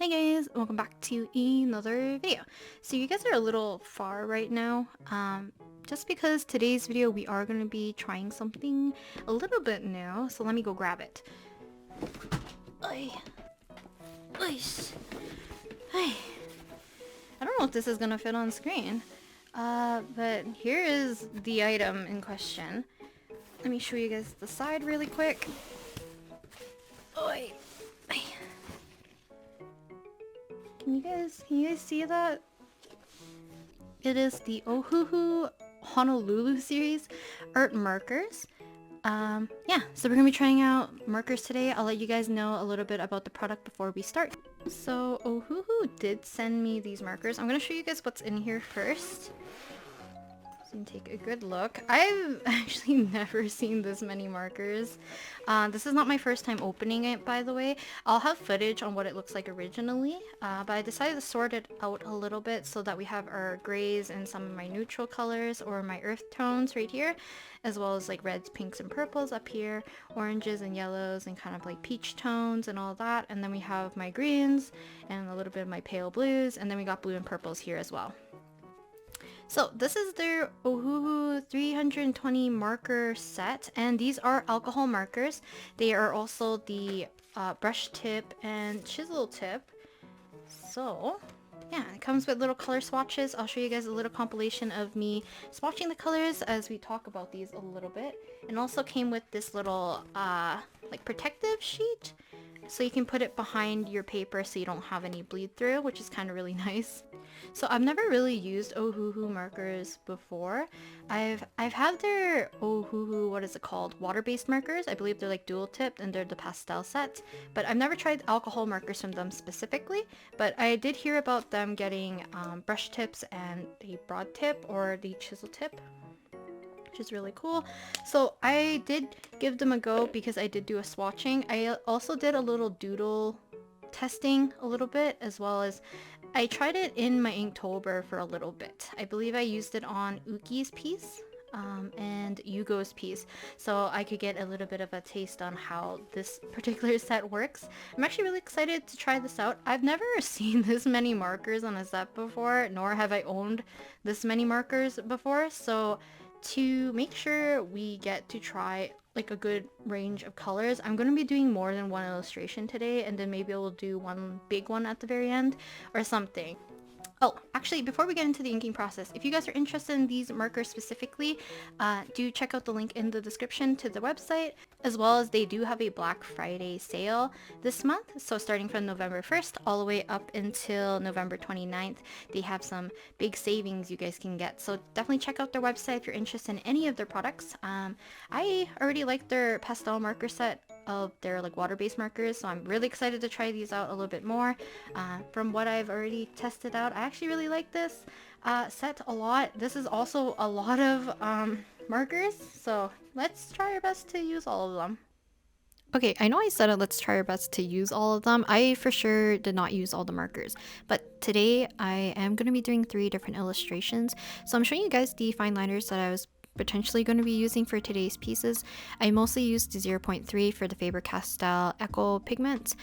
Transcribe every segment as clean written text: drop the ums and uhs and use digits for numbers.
Hey guys, welcome back to another video. So you guys are a little far right now, just because today's video we are going to be trying something a little bit new. So let me go grab it. Ay. Oish. Ay. I don't know if this is going to fit on screen, but here is the item in question. Let me show you guys the side really quick. Oy. Ay. Can you guys see that? It is the Ohuhu Honolulu series art markers. Yeah, so we're gonna be trying out markers today. I'll let you guys know a little bit about the product before we start. So Ohuhu did send me these markers. I'm gonna show you guys what's in here first. So you can take a good look. I've actually never seen this many markers. This is not my first time opening it, by the way. I'll have footage on what it looks like originally, but I decided to sort it out a little bit so that we have our grays and some of my neutral colors or my earth tones right here, as well as like reds, pinks, and purples up here, oranges and yellows and kind of like peach tones and all that. And then we have my greens and a little bit of my pale blues, and then we got blue and purples here as well. So this is their Ohuhu 320 marker set, and these are alcohol markers. They are also the brush tip and chisel tip. So yeah, it comes with little color swatches. I'll show you guys a little compilation of me swatching the colors as we talk about these a little bit. And also came with this little like protective sheet, so you can put it behind your paper so you don't have any bleed through, which is kind of really nice. So I've never really used Ohuhu markers before. I've had their Ohuhu, what is it called? Water-based markers. I believe they're like dual tipped and they're the pastel set. But I've never tried alcohol markers from them specifically. But I did hear about them getting brush tips and a broad tip or the chisel tip, which is really cool. So I did give them a go because I did do a swatching. I also did a little doodle testing a little bit, as well as I tried it in my Inktober for a little bit. I believe I used it on Uki's piece and Yugo's piece, so I could get a little bit of a taste on how this particular set works. I'm actually really excited to try this out. I've never seen this many markers on a set before, nor have I owned this many markers before, so to make sure we get to try like a good range of colors, I'm going to be doing more than one illustration today, and then maybe we'll do one big one at the very end or something. Oh, actually, before we get into the inking process, if you guys are interested in these markers specifically, do check out the link in the description to the website, as well as they do have a Black Friday sale this month. So starting from November 1st all the way up until November 29th, they have some big savings you guys can get. So definitely check out their website if you're interested in any of their products. I already like their pastel marker set of their like water-based markers, so I'm really excited to try these out a little bit more. From what I've already tested out, I actually really like this set a lot. This is also a lot of markers, so let's try our best to use all of them. Okay, I know I said it, let's try our best to use all of them. I for sure did not use all the markers, but today I am going to be doing 3 different illustrations. So I'm showing you guys the fine liners that I was potentially going to be using for today's pieces. I mostly used the 0.3 for the Faber-Castell Echo Pigment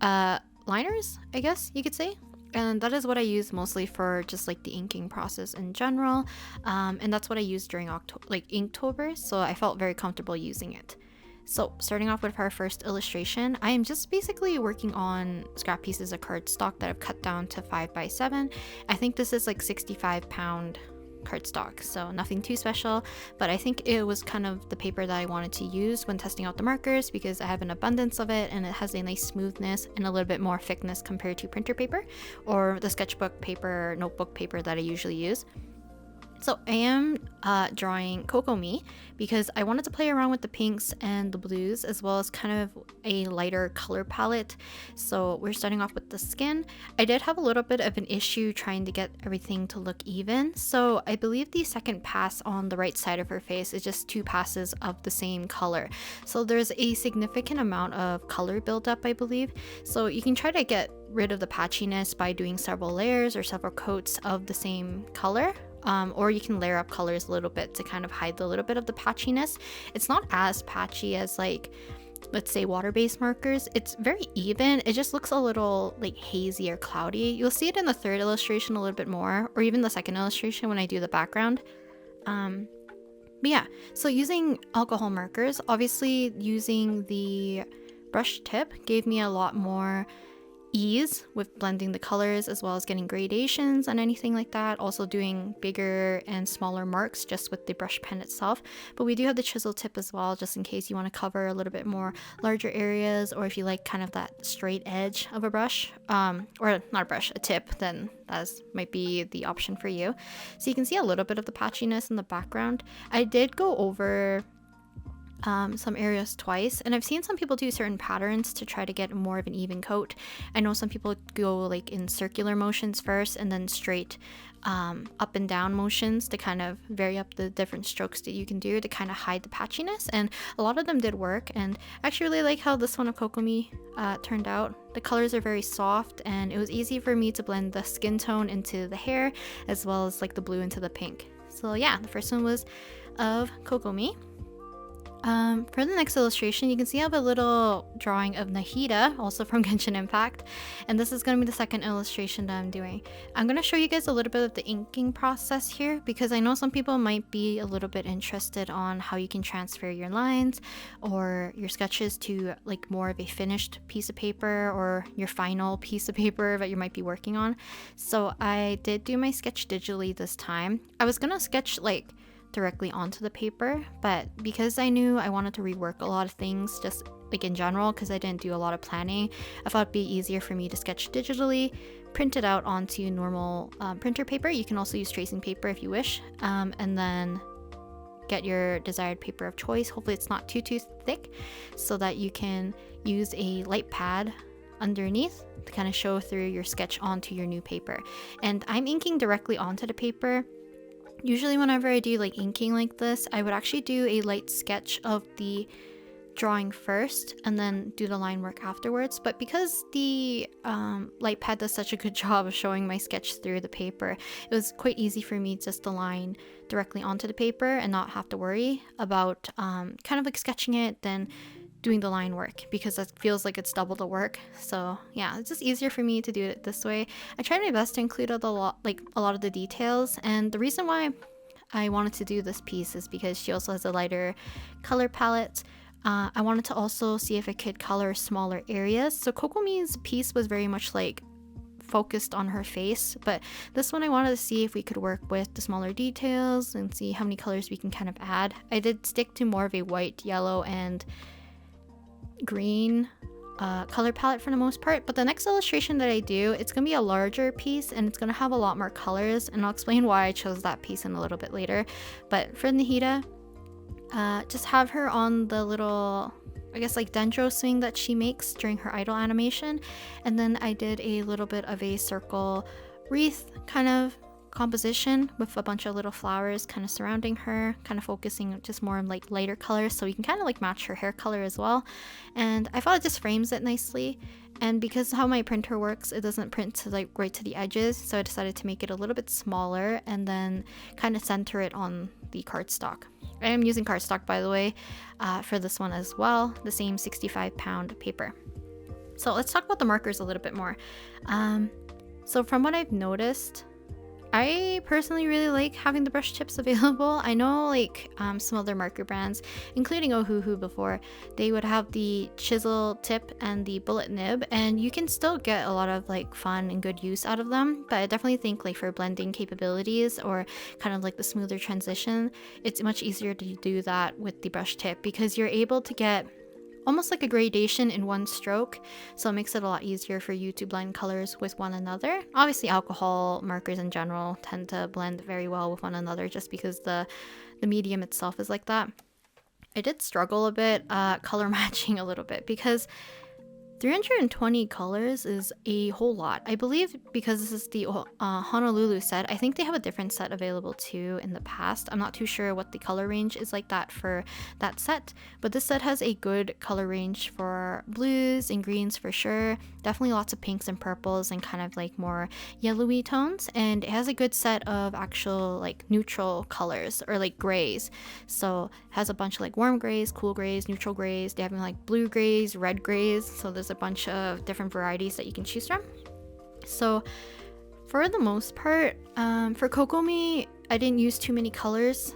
liners, I guess you could say. And that is what I use mostly for just like the inking process in general. And that's what I used during Inktober, so I felt very comfortable using it. So starting off with our first illustration, I am just basically working on scrap pieces of cardstock that I've cut down to 5x7. I think this is like 65-pound cardstock, so nothing too special, but I think it was kind of the paper that I wanted to use when testing out the markers because I have an abundance of it and it has a nice smoothness and a little bit more thickness compared to printer paper or the sketchbook paper or notebook paper that I usually use. So I am drawing Kokomi because I wanted to play around with the pinks and the blues, as well as kind of a lighter color palette. So we're starting off with the skin. I did have a little bit of an issue trying to get everything to look even. So I believe the second pass on the right side of her face is just 2 passes of the same color. So there's a significant amount of color buildup, I believe. So you can try to get rid of the patchiness by doing several layers or several coats of the same color. Or you can layer up colors a little bit to kind of hide a little bit of the patchiness. It's not as patchy as like let's say water-based markers, it's very even. It just looks a little like hazy or cloudy. You'll see it in the third illustration a little bit more, or even the second illustration when I do the background. But yeah, so using alcohol markers, obviously using the brush tip gave me a lot more ease with blending the colors as well as getting gradations and anything like that. Also doing bigger and smaller marks just with the brush pen itself. But we do have the chisel tip as well, just in case you want to cover a little bit more larger areas, or if you like kind of that straight edge of a brush, or not a brush, a tip, then that might be the option for you. So you can see a little bit of the patchiness in the background. I did go over some areas twice, and I've seen some people do certain patterns to try to get more of an even coat. I know some people go like in circular motions first and then straight up and down motions to kind of vary up the different strokes that you can do to kind of hide the patchiness, and a lot of them did work. And I actually really like how this one of Kokomi turned out. The colors are very soft, and it was easy for me to blend the skin tone into the hair as well as like the blue into the pink. So yeah, the first one was of Kokomi. For the next illustration, you can see I have a little drawing of Nahida, also from Genshin Impact, and this is going to be the second illustration that I'm doing. I'm going to show you guys a little bit of the inking process here, because I know some people might be a little bit interested on how you can transfer your lines or your sketches to like more of a finished piece of paper or your final piece of paper that you might be working on. So I did do my sketch digitally this time. I was going to sketch like directly onto the paper, but because I knew I wanted to rework a lot of things just like in general, because I didn't do a lot of planning, I thought it'd be easier for me to sketch digitally, print it out onto normal printer paper. You can also use tracing paper if you wish, and then get your desired paper of choice. Hopefully it's not too thick, so that you can use a light pad underneath to kind of show through your sketch onto your new paper. And I'm inking directly onto the paper. Usually whenever I do like inking like this, I would actually do a light sketch of the drawing first and then do the line work afterwards. But because the light pad does such a good job of showing my sketch through the paper, it was quite easy for me just to line directly onto the paper and not have to worry about kind of like sketching it, then doing the line work, because that feels like it's double the work. So yeah, it's just easier for me to do it this way. I tried my best to include a lot of the details, and the reason why I wanted to do this piece is because she also has a lighter color palette. I wanted to also see if I could color smaller areas. So Kokomi's piece was very much like focused on her face, but this one I wanted to see if we could work with the smaller details and see how many colors we can kind of add. I did stick to more of a white, yellow, and green color palette for the most part, but the next illustration that I do, it's gonna be a larger piece and it's gonna have a lot more colors, and I'll explain why I chose that piece in a little bit later. But for Nahida, just have her on the little, I guess like dendro swing that she makes during her idle animation, and then I did a little bit of a circle wreath kind of composition with a bunch of little flowers kind of surrounding her, kind of focusing just more on like lighter colors so you can kind of like match her hair color as well. And I thought it just frames it nicely, and because how my printer works, it doesn't print to like right to the edges, so I decided to make it a little bit smaller and then kind of center it on the cardstock. I am using cardstock, by the way, for this one as well, the same 65-pound paper. So let's talk about the markers a little bit more. So from what I've noticed, I personally really like having the brush tips available. I know like some other marker brands, including Ohuhu before, they would have the chisel tip and the bullet nib, and you can still get a lot of like fun and good use out of them. But I definitely think like for blending capabilities or kind of like the smoother transition, it's much easier to do that with the brush tip, because you're able to get almost like a gradation in one stroke, so it makes it a lot easier for you to blend colors with one another. Obviously alcohol markers in general tend to blend very well with one another just because the medium itself is like that. I did struggle a bit color matching a little bit, because 320 colors is a whole lot. I believe because this is the Honolulu set, I think they have a different set available too in the past. I'm not too sure what the color range is like that for that set, but this set has a good color range for blues and greens for sure. Definitely lots of pinks and purples and kind of like more yellowy tones, and it has a good set of actual like neutral colors or like grays. So it has a bunch of like warm grays, cool grays, neutral grays. They have like blue grays, red grays, so there's a bunch of different varieties that you can choose from. So for the most part, for Kokomi, I didn't use too many colors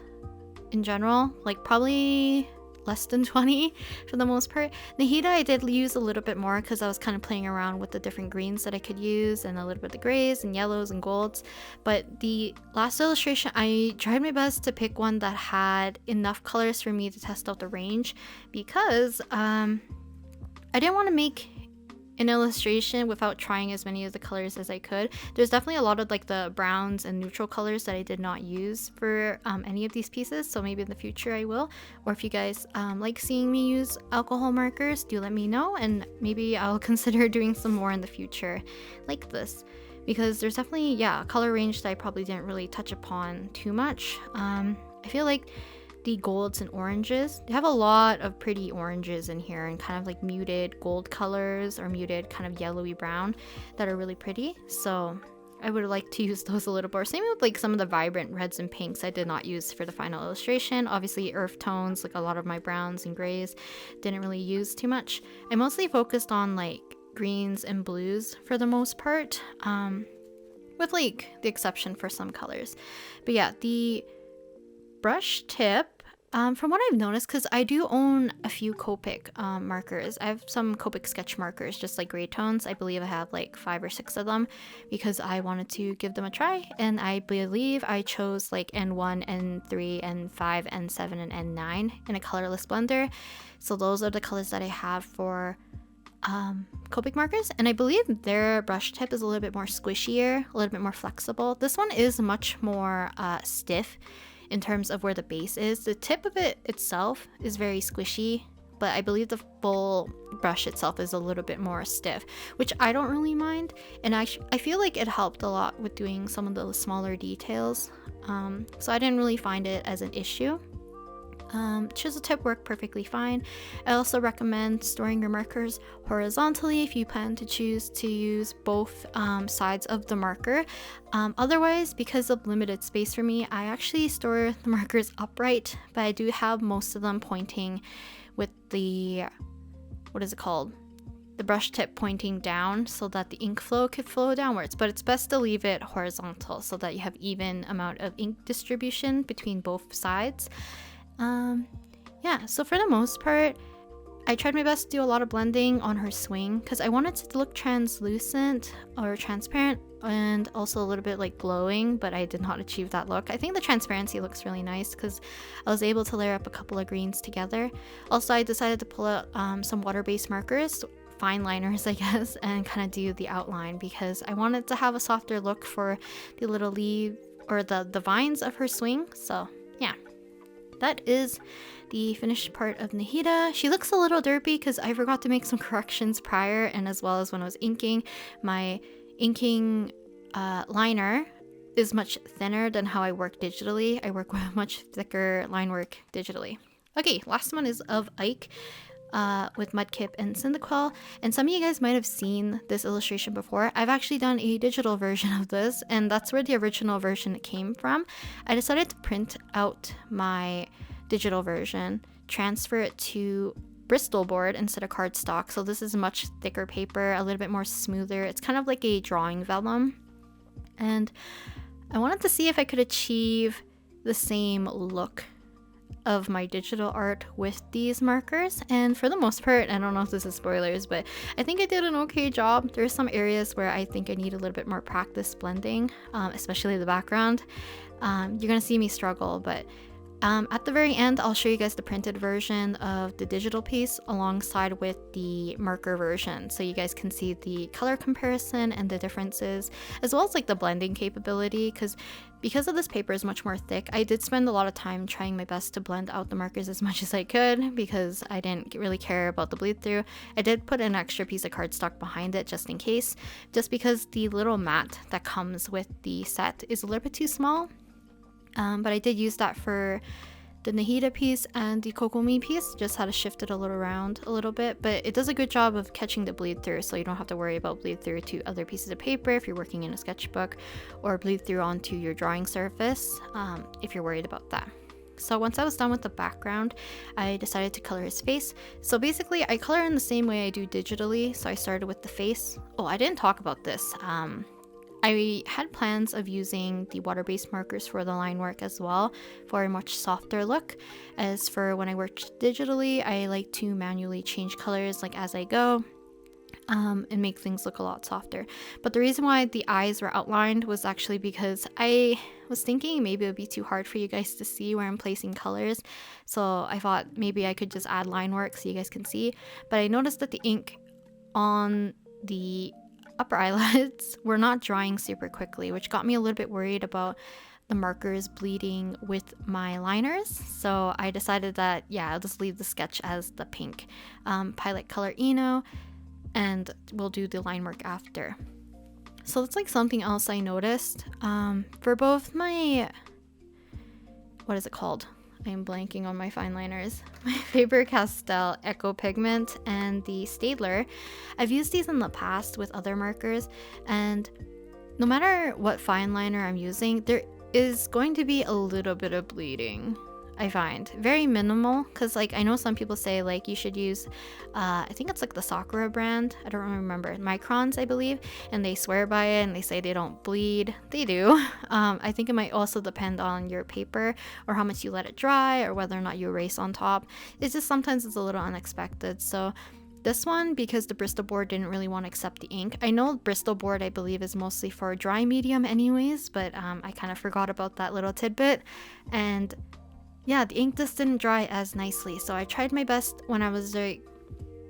in general, like probably less than 20 for the most part. Nahida I did use a little bit more because I was kind of playing around with the different greens that I could use and a little bit of the grays and yellows and golds. But the last illustration, I tried my best to pick one that had enough colors for me to test out the range, because I didn't want to make an illustration without trying as many of the colors as I could. There's definitely a lot of like the browns and neutral colors that I did not use for any of these pieces, so maybe in the future I will. Or if you guys like seeing me use alcohol markers, do let me know, and maybe I'll consider doing some more in the future like this, because there's definitely a color range that I probably didn't really touch upon too much. I feel like the golds and oranges, they have a lot of pretty oranges in here and kind of like muted gold colors or muted kind of yellowy brown that are really pretty, so I would like to use those a little more. Same with like some of the vibrant reds and pinks I did not use for the final illustration. Obviously earth tones, like a lot of my browns and grays, didn't really use too much. I mostly focused on like greens and blues for the most part, with like the exception for some colors. But yeah, the brush tip, from what I've noticed, because I do own a few Copic markers. I have some Copic sketch markers, just like gray tones. I believe I have like 5 or 6 of them because I wanted to give them a try, and I believe I chose like N1, N3, N5, N7, and N9 in a colorless blender. So those are the colors that I have for Copic markers, and I believe their brush tip is a little bit more squishier, a little bit more flexible. This one is much more stiff in terms of where the base is. The tip of it itself is very squishy, but I believe the full brush itself is a little bit more stiff, which I don't really mind, and I feel like it helped a lot with doing some of the smaller details, so I didn't really find it as an issue. Chisel tip worked perfectly fine. I also recommend storing your markers horizontally if you plan to choose to use both sides of the marker. Otherwise, because of limited space for me, I actually store the markers upright, but I do have most of them pointing with the, what is it called? The brush tip pointing down so that the ink flow could flow downwards, but it's best to leave it horizontal so that you have even amount of ink distribution between both sides. Yeah, so for the most part, I tried my best to do a lot of blending on her swing because I wanted it to look translucent or transparent and also a little bit like glowing, but I did not achieve that look. I think the transparency looks really nice because I was able to layer up a couple of greens together. Also, I decided to pull out some water-based markers, fine liners I guess, and kind of do the outline because I wanted to have a softer look for the little leaf or the vines of her swing. So yeah, that is the finished part of Nahida. She looks a little derpy because I forgot to make some corrections prior, and as well as when I was inking. My inking liner is much thinner than how I work digitally. I work with much thicker line work digitally. Okay, last one is of Ike with Mudkip and Cyndaquil, and some of you guys might have seen this illustration before. I've actually done a digital version of this, and that's where the original version came from. I decided to print out my digital version, transfer it to Bristol board instead of cardstock, so this is much thicker paper, a little bit more smoother. It's kind of like a drawing vellum, and I wanted to see if I could achieve the same look of my digital art with these markers, and for the most part, I don't know if this is spoilers, but I think I did an okay job. There's some areas where I think I need a little bit more practice blending, especially the background. You're gonna see me struggle, but At the very end, I'll show you guys the printed version of the digital piece alongside with the marker version, so you guys can see the color comparison and the differences, as well as like the blending capability, because of this paper is much more thick. I did spend a lot of time trying my best to blend out the markers as much as I could because I didn't really care about the bleed through. I did put an extra piece of cardstock behind it just in case, just because the little mat that comes with the set is a little bit too small. But I did use that for the Nahida piece and the Kokomi piece, just had to shift it a little around a little bit, but it does a good job of catching the bleed through, so you don't have to worry about bleed through to other pieces of paper if you're working in a sketchbook, or bleed through onto your drawing surface if you're worried about that. So once I was done with the background, I decided to color his face. So basically I color in the same way I do digitally, so I started with the face. Oh, I didn't talk about this. I had plans of using the water-based markers for the line work as well for a much softer look. As for when I work digitally, I like to manually change colors like as I go and make things look a lot softer. But the reason why the eyes were outlined was actually because I was thinking maybe it would be too hard for you guys to see where I'm placing colors. So I thought maybe I could just add line work so you guys can see. But I noticed that the ink on the upper eyelids were not drying super quickly, which got me a little bit worried about the markers bleeding with my liners. So I decided that, yeah, I'll just leave the sketch as the pink Pilot Color Eno, and we'll do the line work after. So that's like something else I noticed. For both my, what is it called? I am blanking on my fine liners. My Faber-Castell Echo Pigment and the Staedtler. I've used these in the past with other markers, and no matter what fine liner I'm using, there is going to be a little bit of bleeding. I find very minimal, because like I know some people say like you should use I think it's like the Sakura brand, I don't remember, Microns I believe, and they swear by it and they say they don't bleed. They do. I think it might also depend on your paper or how much you let it dry or whether or not you erase on top. It's just sometimes it's a little unexpected. So this one, because the Bristol board didn't really want to accept the ink. I know Bristol board I believe is mostly for dry medium anyways, but I kind of forgot about that little tidbit. And yeah, the ink just didn't dry as nicely, so I tried my best when I was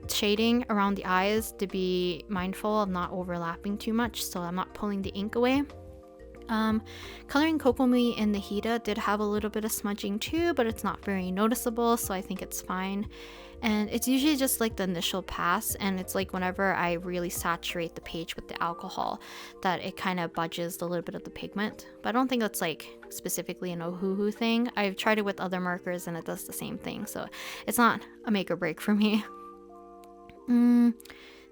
shading around the eyes to be mindful of not overlapping too much, so I'm not pulling the ink away. Coloring Kokomi in Nahida did have a little bit of smudging too, but it's not very noticeable, so I think it's fine. And it's usually just like the initial pass, and it's like whenever I really saturate the page with the alcohol that it kind of budges a little bit of the pigment. But I don't think that's like specifically an Ohuhu thing. I've tried it with other markers and it does the same thing, so it's not a make or break for me.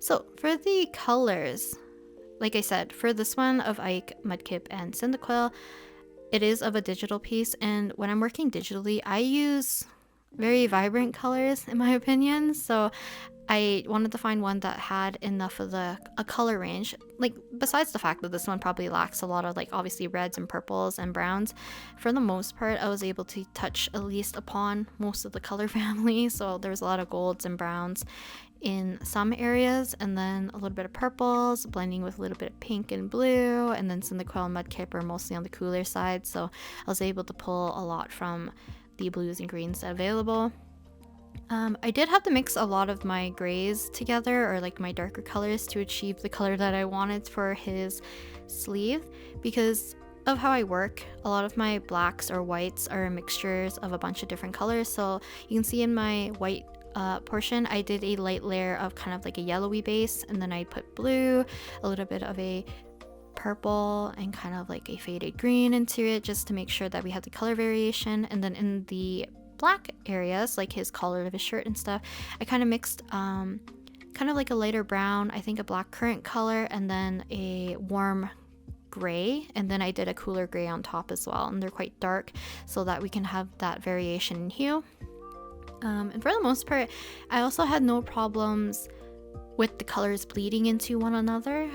So for the colors, like I said, for this one of Ike, Mudkip, and Cyndaquil, it is of a digital piece, and when I'm working digitally, I use very vibrant colors in my opinion, so I wanted to find one that had enough of a color range, like besides the fact that this one probably lacks a lot of like obviously reds and purples and browns. For the most part I was able to touch at least upon most of the color family, so there was a lot of golds and browns in some areas, and then a little bit of purples blending with a little bit of pink and blue, and then Cyndaquil and Mudkip are mostly on the cooler side, so I was able to pull a lot from the blues and greens available. I did have to mix a lot of my grays together, or like my darker colors, to achieve the color that I wanted for his sleeve. Because of how I work, a lot of my blacks or whites are mixtures of a bunch of different colors. So you can see in my white portion, I did a light layer of kind of like a yellowy base, and then I put blue, a little bit of a purple, and kind of like a faded green into it, just to make sure that we had the color variation. And then in the black areas, like his collar of his shirt and stuff, I kind of mixed kind of like a lighter brown, I think a black currant color, and then a warm gray, and then I did a cooler gray on top as well, and they're quite dark so that we can have that variation in hue. And for the most part, I also had no problems with the colors bleeding into one another,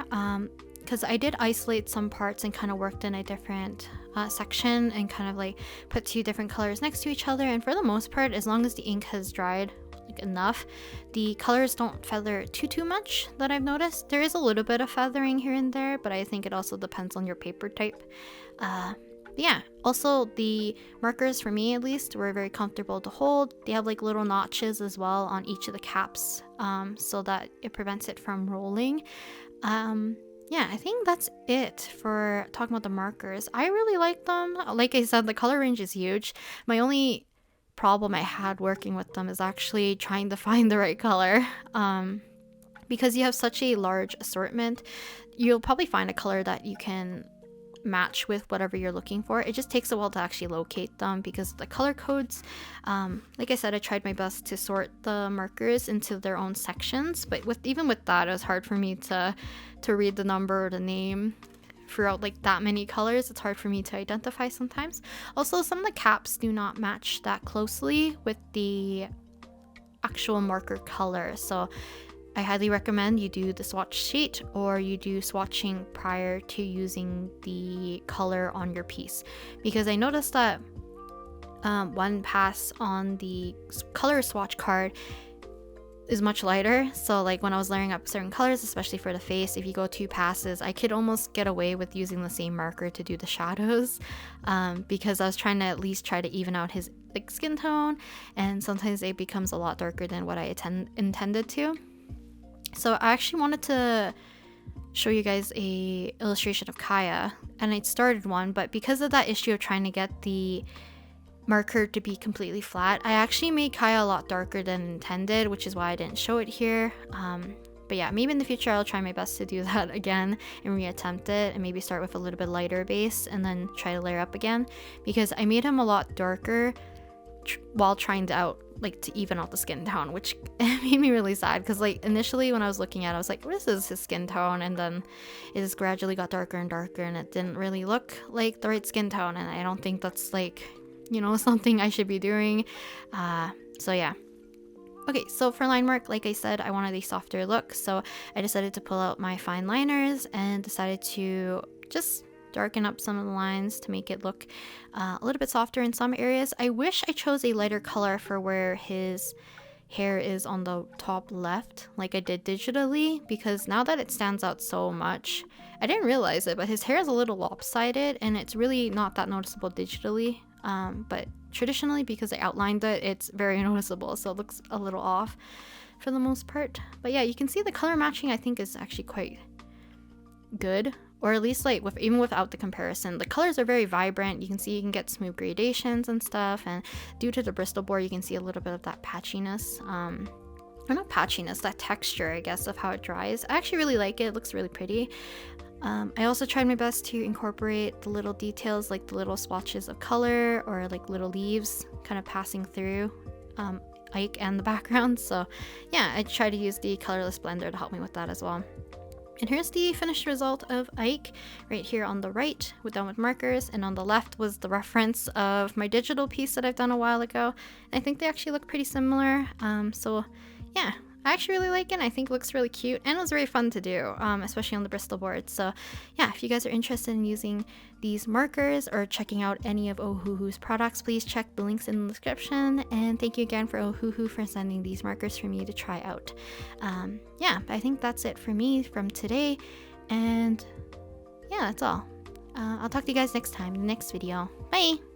because I did isolate some parts and kind of worked in a different section and kind of like put two different colors next to each other, and for the most part, as long as the ink has dried like enough, the colors don't feather too much that I've noticed. There is a little bit of feathering here and there, but I think it also depends on your paper type. But yeah, also the markers for me at least were very comfortable to hold. They have like little notches as well on each of the caps, so that it prevents it from rolling. Yeah, I think that's it for talking about the markers. I really like them. Like I said, the color range is huge. My only problem I had working with them is actually trying to find the right color. Because you have such a large assortment, you'll probably find a color that you can match with whatever you're looking for. It just takes a while to actually locate them because the color codes, like I said, I tried my best to sort the markers into their own sections, but even with that, it was hard for me to read the number or the name throughout like that many colors. It's hard for me to identify sometimes. Also, some of the caps do not match that closely with the actual marker color, so I highly recommend you do the swatch sheet or you do swatching prior to using the color on your piece, because I noticed that one pass on the color swatch card is much lighter. So like when I was layering up certain colors, especially for the face, if you go 2 passes, I could almost get away with using the same marker to do the shadows, because I was trying to at least try to even out his like skin tone, and sometimes it becomes a lot darker than what I intended to. So I actually wanted to show you guys a illustration of Kaya, and I started one, but because of that issue of trying to get the marker to be completely flat, I actually made Kaya a lot darker than intended, which is why I didn't show it here. But yeah, maybe in the future I'll try my best to do that again and reattempt it, and maybe start with a little bit lighter base and then try to layer up again, because I made him a lot darker while trying to even out the skin tone, which made me really sad, because like initially when I was looking at it, I was like, this is his skin tone, and then it just gradually got darker and darker, and it didn't really look like the right skin tone, and I don't think that's like, you know, something I should be doing. So yeah. Okay, so for line work, like I said, I wanted a softer look, so I decided to pull out my fine liners and decided to just darken up some of the lines to make it look a little bit softer in some areas. I wish I chose a lighter color for where his hair is on the top left, like I did digitally, because now that it stands out so much, I didn't realize it, but his hair is a little lopsided, and it's really not that noticeable digitally. But traditionally, because I outlined it, it's very noticeable, so it looks a little off for the most part. But yeah, you can see the color matching I think is actually quite good, or at least like even without the comparison, the colors are very vibrant. You can see you can get smooth gradations and stuff, and due to the Bristol board you can see a little bit of that patchiness, or not patchiness, that texture I guess of how it dries. I actually really like it. It looks really pretty. I also tried my best to incorporate the little details, like the little swatches of color or like little leaves kind of passing through Ike and the background. So yeah, I tried to use the colorless blender to help me with that as well. And here's the finished result of Ike right here on the right, done with markers, and on the left was the reference of my digital piece that I've done a while ago. And I think they actually look pretty similar. So yeah, I actually really like it. I think it looks really cute, and it was very fun to do, especially on the Bristol board. So yeah, if you guys are interested in using these markers or checking out any of Ohuhu's products, please check the links in the description. And thank you again for Ohuhu for sending these markers for me to try out. Yeah, I think that's it for me from today, and yeah, that's all. I'll talk to you guys next time in the next video. Bye!